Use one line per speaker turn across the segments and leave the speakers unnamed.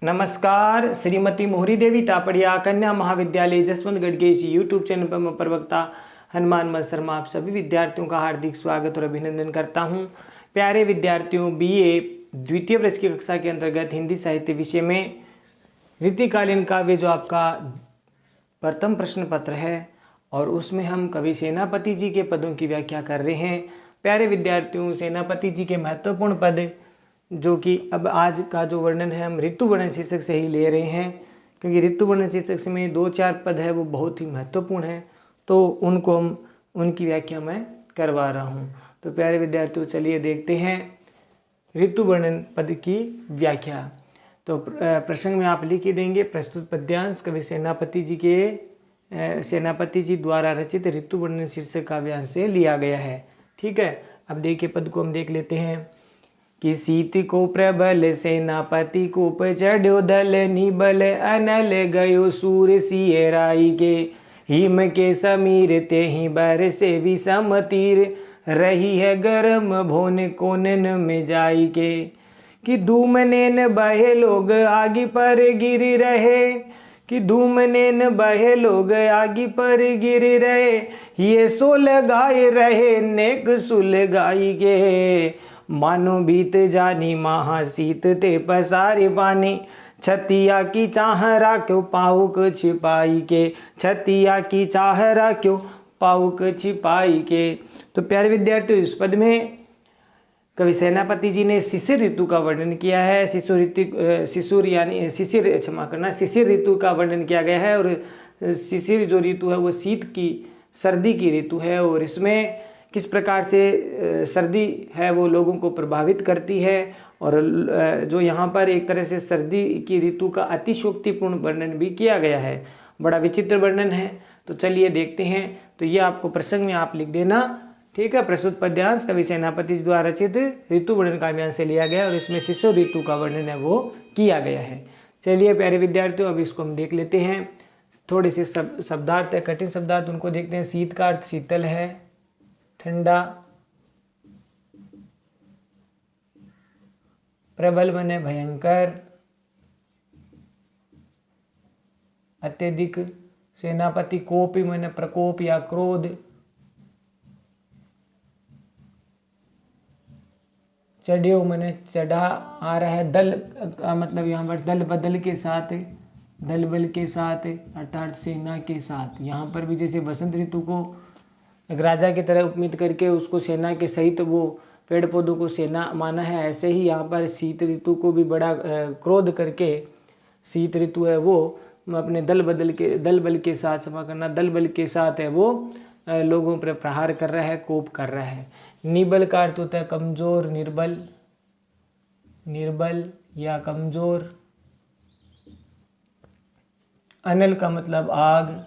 नमस्कार। श्रीमती मोहरी देवी तापड़िया कन्या महाविद्यालय जसवंतगढ़ के इस यूट्यूब चैनल पर मैं प्रवक्ता हनुमान मल शर्मा आप सभी विद्यार्थियों का हार्दिक स्वागत और अभिनंदन करता हूं। प्यारे विद्यार्थियों, बीए द्वितीय वर्ष की कक्षा के अंतर्गत हिंदी साहित्य विषय में रीतिकालीन काव्य जो आपका प्रथम प्रश्न पत्र है और उसमें हम कवि सेनापति जी के पदों की व्याख्या कर रहे हैं। प्यारे विद्यार्थियों, सेनापति जी के महत्वपूर्ण पद जो कि अब आज का जो वर्णन है हम ऋतु वर्णन शीर्षक से ही ले रहे हैं, क्योंकि ऋतु वर्णन शीर्षक में 2-4 पद है वो बहुत ही महत्वपूर्ण है, तो उनको हम उनकी व्याख्या मैं करवा रहा हूँ। तो प्यारे विद्यार्थियों, चलिए देखते हैं ऋतु वर्णन पद की व्याख्या। तो प्रसंग में आप लिख ही देंगे, प्रस्तुत पद्यांश कवि सेनापति जी द्वारा रचित ऋतु वर्णन शीर्षक काव्यांश से लिया गया है। ठीक है, अब देखिए पद को हम देख लेते हैं कि शीत को प्रबल सेनापति को चढ़ो दल निबल अनल गयो सूर सिए राई के हिम के समीर ते ही बर से विषम तीर रही है गरम भोन कोनन में जाई के कि धूमनेन बहे लोग आगे पर गिर रहे कि धूमनेन बहे लोग आगे पर गिर रहे ये सो लगाए रहे नेक सुलगाई के मानो बीत जानी महाशीत ते पसारे पानी छतिया की चाह राख्यो पाउक छिपाई के छतिया की चाह राख्यो पाउक छिपाई के। तो प्यारे विद्यार्थियों, इस पद में कवि सेनापति जी ने शिशिर ऋतु का वर्णन किया है। शिशिर ऋतु का वर्णन किया गया है और शिशिर जो ऋतु है वो शीत की सर्दी की ऋतु है और इसमें किस प्रकार से सर्दी है वो लोगों को प्रभावित करती है और जो यहाँ पर एक तरह से सर्दी की ऋतु का अतिशयोक्तिपूर्ण वर्णन भी किया गया है। बड़ा विचित्र वर्णन है, तो चलिए देखते हैं। तो ये आपको प्रसंग में आप लिख देना, ठीक है। प्रस्तुत पद्यांश कवि सेनापति द्वारा रचित ऋतु वर्णन काव्यांश से लिया गया और इसमें शिशु ऋतु का वर्णन है वो किया गया है। चलिए प्यारे विद्यार्थियों, अब इसको हम देख लेते हैं। थोड़े से शब्दार्थ है, कठिन शब्दार्थ उनको देखते हैं। शीत का अर्थ शीतल है, ठंडा। प्रबल मने भयंकर, अत्यधिक। सेनापति कोपी मने प्रकोप या क्रोध। चढ़्यो मने चढ़ा आ रहा है। दल का मतलब यहाँ पर दल बदल के साथ, दल बल के साथ अर्थात सेना के साथ। यहाँ पर भी जैसे बसंत ऋतु को एक राजा की तरह उपमित करके उसको सेना के सहित वो पेड़ पौधों को सेना माना है, ऐसे ही यहाँ पर शीत ऋतु को भी बड़ा क्रोध करके शीत ऋतु है वो अपने दल बल के साथ दल बल के साथ है वो लोगों पर प्रहार कर रहा है, कोप कर रहा है। निबल का अर्थ होता है कमजोर, निर्बल या कमजोर। अनल का मतलब आग।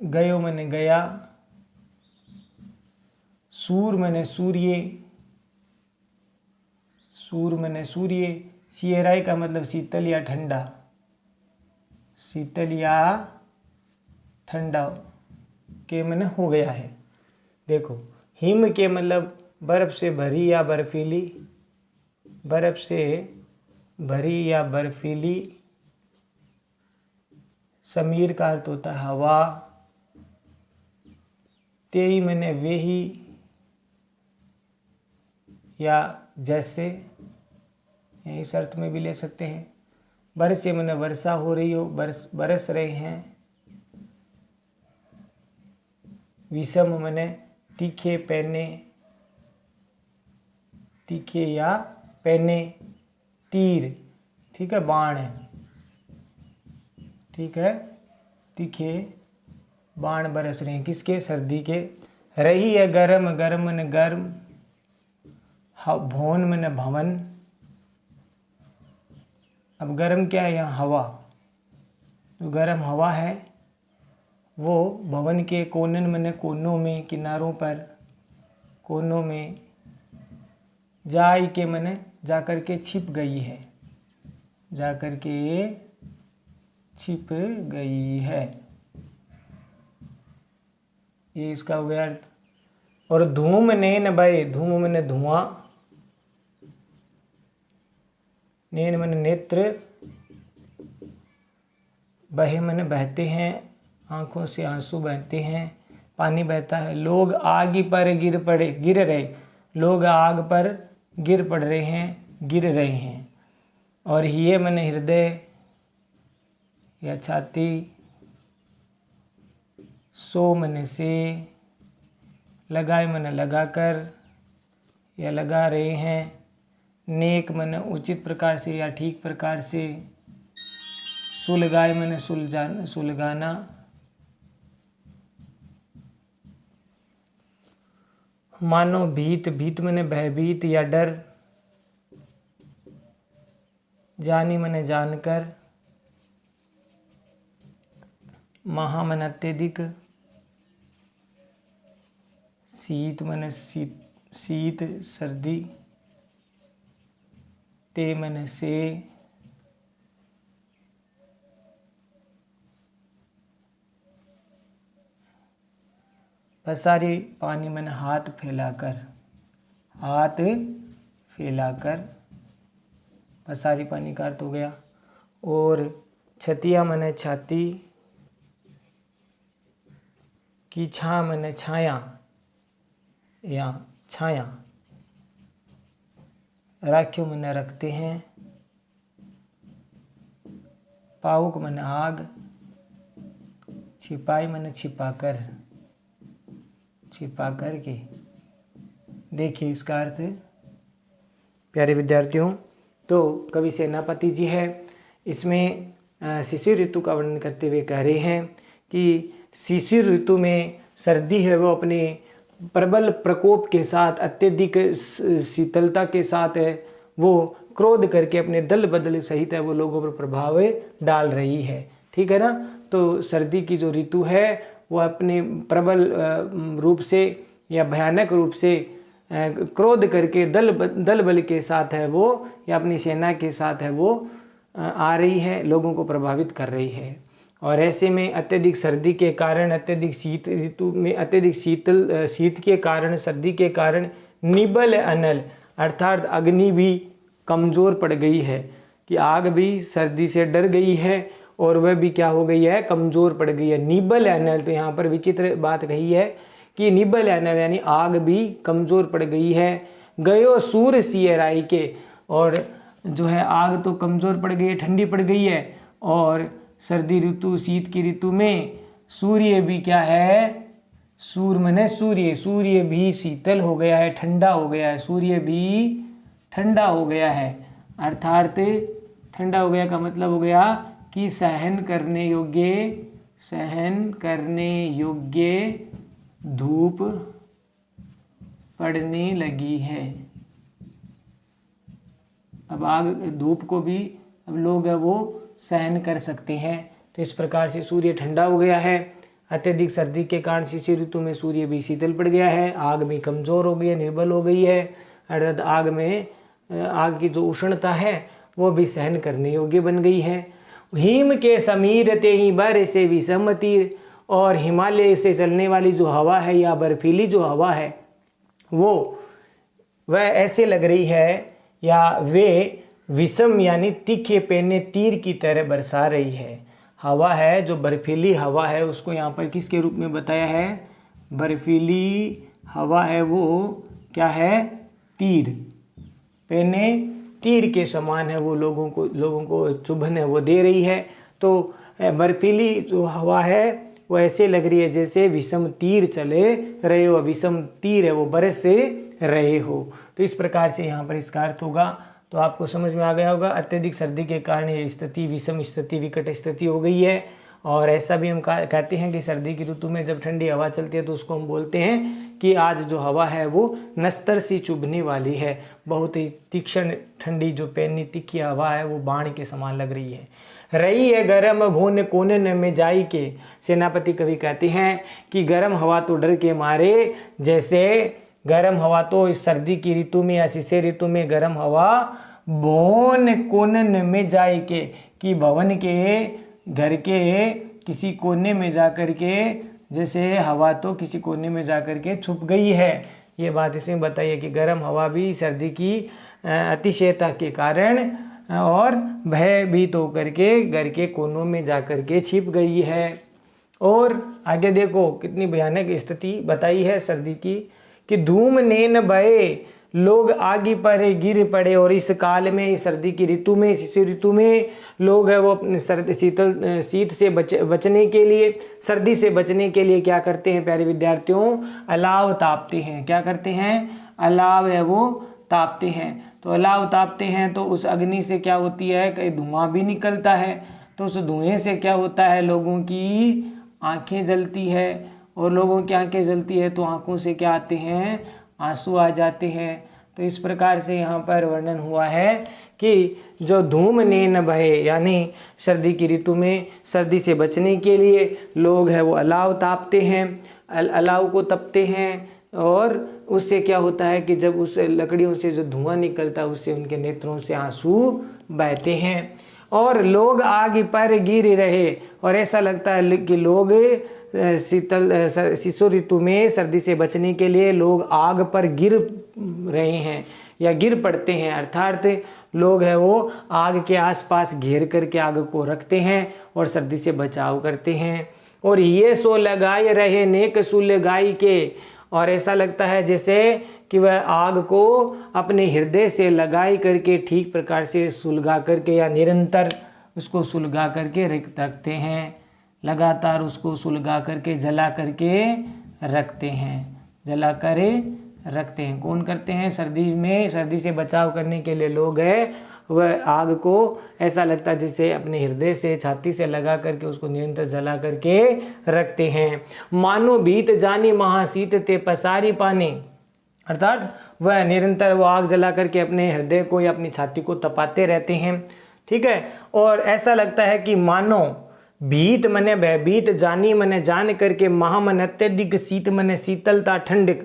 गयो मैंने गया। सूर मैंने सूर्य, सियराई का मतलब शीतल या ठंडा, के मैंने हो गया है। देखो, हिम के मतलब बर्फ से भरी या बर्फीली। समीर का अर्थ होता है हवा। तेई मैंने वे ही या जैसे, यही अर्थ में भी ले सकते हैं। बरसे मैंने वर्षा हो रही हो, बरस रहे हैं। विषम मैंने तीखे या पैने। तीर, ठीक है, बाण है, ठीक है, तीखे बाण बरस रहे हैं किसके? सर्दी के। रही है गरम, गरम ने गर्म। भवन में भवन। अब गर्म क्या है यहाँ? हवा। जो गर्म हवा है वो भवन के कोनन में कोनों में, किनारों पर, कोनों में। जाई के मैंने जाकर के छिप गई है, ये इसका हो गया अर्थ। और धूम ने न बहे, धूम मैंने धुआं। नैन मन नेत्र, बहे मन बहते हैं, आंखों से आंसू बहते हैं, पानी बहता है। लोग आग पर गिर रहे, लोग आग पर गिर पड़ रहे हैं, गिर रहे हैं। और ये मन हृदय या छाती, सो मन से, लगाए मन लगाकर या लगा रहे हैं, नेक मन उचित प्रकार से या ठीक प्रकार से, सुलगाए मन सुलगाना, मानो भीत, भीत मन भयभीत या डर, जानी मन जानकर, महा मन अत्यधिक, शीत मन शीत सर्दी, ते मन से, पसारी पानी मन हाथ फैलाकर, हाथ फैलाकर, पसारी पानी का अर्थ हो गया। और छतिया मन छाती, की छा मन छाया या छाया, राख्यो मन रखते हैं, पाउक मन आग, छिपाई मन छिपाकर, छिपा करके। देखिए इसका अर्थ प्यारे विद्यार्थियों, तो कवि सेनापति जी है, इसमें शिशिर ऋतु का वर्णन करते हुए कह रहे हैं कि शिशिर ऋतु में सर्दी है वो अपने प्रबल प्रकोप के साथ, अत्यधिक शीतलता के साथ है वो क्रोध करके अपने दल बदल सहित है वो लोगों पर प्रभाव डाल रही है। ठीक है ना। तो सर्दी की जो ऋतु है वो अपने प्रबल रूप से या भयानक रूप से क्रोध करके दल बल के साथ है वो, या अपनी सेना के साथ है वो आ रही है, लोगों को प्रभावित कर रही है। और ऐसे में अत्यधिक सर्दी के कारण, अत्यधिक शीत ऋतु में अत्यधिक शीत के कारण, सर्दी के कारण निबल अनल अर्थात अग्नि भी कमज़ोर पड़ गई है, कि आग भी सर्दी से डर गई है और वह भी क्या हो गई है, कमज़ोर पड़ गई है। निबल अनल, तो यहाँ पर विचित्र बात कही है कि निबल अनल यानी आग भी कमज़ोर पड़ गई है। गयो सूर सिय राई के, और जो है आग तो कमज़ोर पड़ गई है, ठंडी पड़ गई है, और सर्दी ऋतु शीत की ऋतु में सूर्य भी क्या है, सूर्य मने सूर्य, सूर्य भी शीतल हो गया है, ठंडा हो गया है, सूर्य भी ठंडा हो गया है। अर्थात ठंडा हो गया का मतलब हो गया कि सहन करने योग्य धूप पड़ने लगी है। अब आग धूप को भी अब लोग है वो सहन कर सकते हैं। तो इस प्रकार से सूर्य ठंडा हो गया है। अत्यधिक सर्दी के कारण शिशिर ऋतु में सूर्य भी शीतल पड़ गया है, आग भी कमज़ोर हो गई है, निर्बल हो गई है। अर्थात आग की जो उष्णता है वो भी सहन करने योग्य बन गई है। हिम के समीर ते ही बर से विषम तीर, और हिमालय से चलने वाली जो हवा है या बर्फीली जो हवा है वह ऐसे लग रही है या वे विषम यानी तीखे पेने तीर की तरह बरसा रही है। हवा है जो बर्फीली हवा है उसको यहाँ पर किसके रूप में बताया है, बर्फीली हवा है वो क्या है, तीर, पेने तीर के समान है, वो लोगों को चुभन है वो दे रही है। तो बर्फीली जो हवा है वो ऐसे लग रही है जैसे विषम तीर चले रहे हो, विषम तीर है वो बरस से रहे हो। तो इस प्रकार से यहाँ पर इसका अर्थ होगा। तो आपको समझ में आ गया होगा, अत्यधिक सर्दी के कारण ये स्थिति विषम स्थिति, विकट स्थिति हो गई है। और ऐसा भी हम कहते हैं कि सर्दी की ऋतु में जब ठंडी हवा चलती है तो उसको हम बोलते हैं कि आज जो हवा है वो नस्तर सी चुभने वाली है, बहुत ही तीक्ष्ण ठंडी जो पैनी तीखी हवा है वो बाण के समान लग रही है। रही है गरम भून कोनन में जाई के, सेनापति कवि कहते हैं कि गर्म हवा तो डर के मारे, जैसे गर्म हवा तो इस सर्दी की ऋतु में या शिशिर ऋतु में गर्म हवा भून कोनन में जाए के, कि भवन के घर के किसी कोने में जाकर के, जैसे हवा तो किसी कोने में जाकर के छुप गई है। ये बात इसमें बताइए कि गर्म हवा भी सर्दी की अतिशयता के कारण और भयभीत होकर के घर के कोनों में जाकर के छिप गई है। और आगे देखो कितनी भयानक स्थिति बताई है सर्दी की, कि धूम नेन भये लोग आगे पर गिर पड़े। और इस काल में, इस सर्दी की ऋतु में, इस ऋतु में लोग है वो अपने शीत से बचने के लिए, सर्दी से बचने के लिए क्या करते हैं प्यारे विद्यार्थियों, अलाव तापते हैं। क्या करते हैं, अलाव है वो तापते हैं। तो अलाव तापते हैं तो उस अग्नि से क्या होती है, कहीं धुआं भी निकलता है। तो उस धुएं से क्या होता है, लोगों की आंखें जलती है। और लोगों की आंखें जलती है तो आंखों से क्या आते हैं, आंसू आ जाते हैं। तो इस प्रकार से यहाँ पर वर्णन हुआ है कि जो धूम नेन भये, यानी सर्दी की ऋतु में सर्दी से बचने के लिए लोग है वो अलाव तापते हैं, अलाव को तपते हैं। और उससे क्या होता है कि जब उस लकड़ियों से जो धुआं निकलता है उससे उनके नेत्रों से आंसू बहते हैं। और लोग आग पर गिर रहे, और ऐसा लगता है कि लोग शिशु ऋतु में सर्दी से बचने के लिए लोग आग पर गिर रहे हैं या गिर पड़ते हैं। अर्थात लोग है वो आग के आसपास घेर करके आग को रखते हैं और सर्दी से बचाव करते हैं। और ये सो लगाए रहे नेक सुल गाय के, और ऐसा लगता है जैसे कि वह आग को अपने हृदय से लगाई करके ठीक प्रकार से सुलगा करके या निरंतर उसको सुलगा करके रखते हैं, लगातार उसको सुलगा करके जला करके रखते हैं, जला कर रखते हैं। कौन करते हैं, सर्दी में सर्दी से बचाव करने के लिए लोग है वह आग को ऐसा लगता है जैसे अपने हृदय से छाती से लगा करके उसको निरंतर जला करके रखते हैं। मानो बीत जानी महाशीत ते पसारी पानी, अर्थात वह निरंतर वो आग जला करके अपने हृदय को या अपनी छाती को तपाते रहते हैं। ठीक है। और ऐसा लगता है कि मानो भीत मने भयभीत, जानी मने जान करके, महा मन अत्यधिक, शीत मने शीतलता ठंड।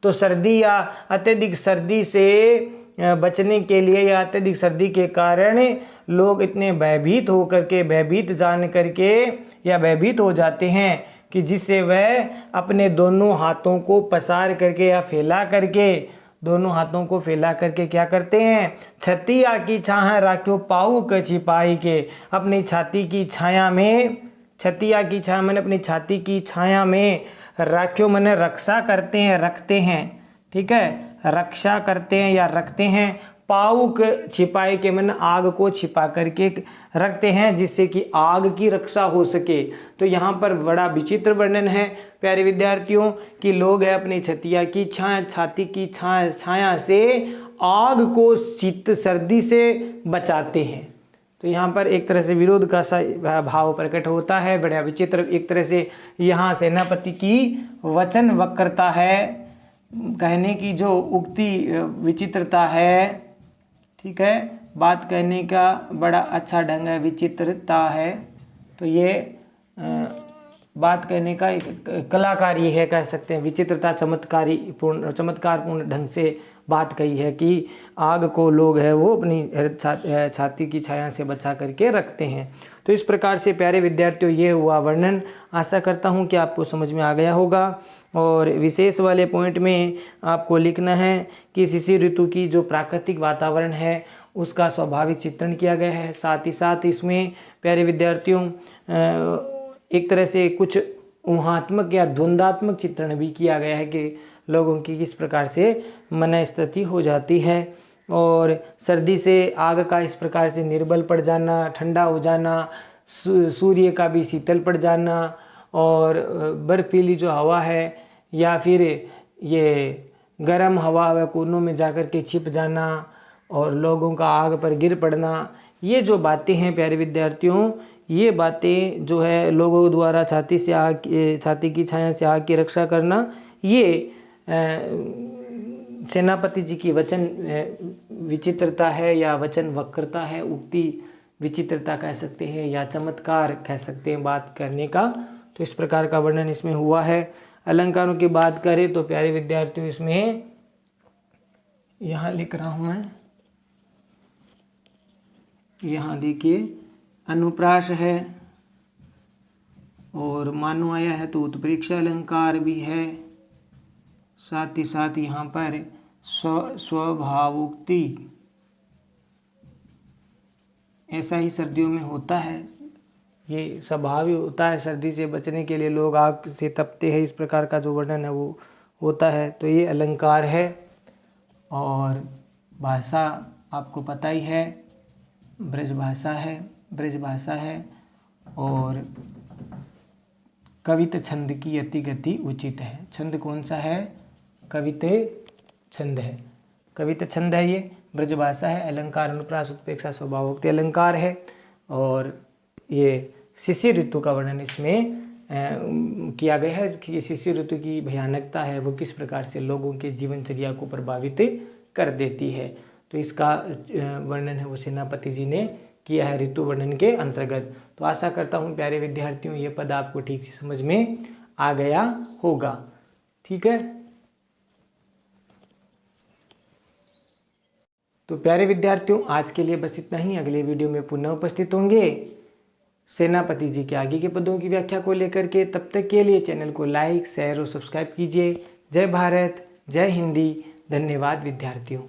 तो सर्दी या अत्यधिक सर्दी से बचने के लिए या अत्यधिक सर्दी के कारण लोग इतने भयभीत होकर के, भयभीत जान करके या भयभीत हो जाते हैं कि जिससे वह अपने दोनों हाथों को पसार करके या फैला करके, दोनों हाथों को फैला करके क्या करते हैं, छतिया की छाया राख्यो पाऊ क छिपाई के, अपनी छाती की छाया में, छतिया की छाया मैंने अपनी छाती की छाया में, राख्यो मैंने रक्षा करते हैं, रखते हैं। ठीक है, रक्षा करते हैं या रखते हैं। पाउक छिपाई के मैंने आग को छिपा करके रखते हैं जिससे कि आग की रक्षा हो सके। तो यहाँ पर बड़ा विचित्र वर्णन है प्यारे विद्यार्थियों कि लोग है अपनी छतिया की छाया, छाती की छाया से आग को शीत सर्दी से बचाते हैं। तो यहाँ पर एक तरह से विरोध का सा भाव प्रकट होता है, बड़ा विचित्र। एक तरह से यहाँ सेनापति की वचन वक्रता है, कहने की जो उक्ति विचित्रता है। ठीक है, बात कहने का बड़ा अच्छा ढंग है, विचित्रता है। तो ये बात कहने का एक कलाकारी है, कह सकते हैं। विचित्रता चमत्कारपूर्ण ढंग से बात कही है कि आग को लोग है वो अपनी छाती की छाया से बचा करके रखते हैं। तो इस प्रकार से प्यारे विद्यार्थियों ये हुआ वर्णन। आशा करता हूँ कि आपको समझ में आ गया होगा। और विशेष वाले पॉइंट में आपको लिखना है कि शिशिर ऋतु की जो प्राकृतिक वातावरण है उसका स्वाभाविक चित्रण किया गया है। साथ ही साथ इसमें प्यारे विद्यार्थियों एक तरह से कुछ ऊहात्मक या द्वंद्वात्मक चित्रण भी किया गया है कि लोगों की किस प्रकार से मनस्थिति हो जाती है। और सर्दी से आग का इस प्रकार से निर्बल पड़ जाना, ठंडा हो जाना, सूर्य का भी शीतल पड़ जाना, और बर्फीली जो हवा है या फिर ये गर्म हवा व कोनों में जाकर के छिप जाना और लोगों का आग पर गिर पड़ना, ये जो बातें हैं प्यारे विद्यार्थियों, ये बातें जो है लोगों द्वारा छाती की छाया से आग की रक्षा करना, ये सेनापति जी की वचन विचित्रता है या वचन वक्रता है, उक्ति विचित्रता कह सकते हैं या चमत्कार कह सकते हैं बात करने का। तो इस प्रकार का वर्णन इसमें हुआ है। अलंकारों की बात करें तो प्यारे विद्यार्थियों इसमें यहाँ लिख रहा हूँ मैं, यहाँ देखिए अनुप्रास है और मानो आया है तो उत्प्रेक्षा अलंकार भी है। साथ ही साथ यहाँ पर स्वभावोक्ति ऐसा ही सर्दियों में होता है, ये स्वभाव ही होता है। सर्दी से बचने के लिए लोग आग से तपते हैं, इस प्रकार का जो वर्णन है वो होता है। तो ये अलंकार है। और भाषा आपको पता ही है, ब्रज भाषा है। और कवित छंद की अति गति उचित है। छंद कौन सा है? कवित छंद है। कवित छंद है, ये ब्रज भाषा है। अलंकार अनुप्रास उत्प्रेक्षा स्वभावोक्ति अलंकार है। और ये शिशिर ऋतु का वर्णन इसमें किया गया है कि शिशिर ऋतु की भयानकता है वो किस प्रकार से लोगों के जीवनचर्या को प्रभावित कर देती है। तो इसका वर्णन है वो सेनापति जी ने किया है ऋतु वर्णन के अंतर्गत। तो आशा करता हूँ प्यारे विद्यार्थियों ये पद आपको ठीक से समझ में आ गया होगा। ठीक है, तो प्यारे विद्यार्थियों आज के लिए बस इतना ही। अगले वीडियो में पुनः उपस्थित होंगे सेनापति जी के आगे के पदों की व्याख्या को लेकर के। तब तक के लिए चैनल को लाइक, शेयर और सब्सक्राइब कीजिए। जय भारत, जय हिंदी। धन्यवाद विद्यार्थियों।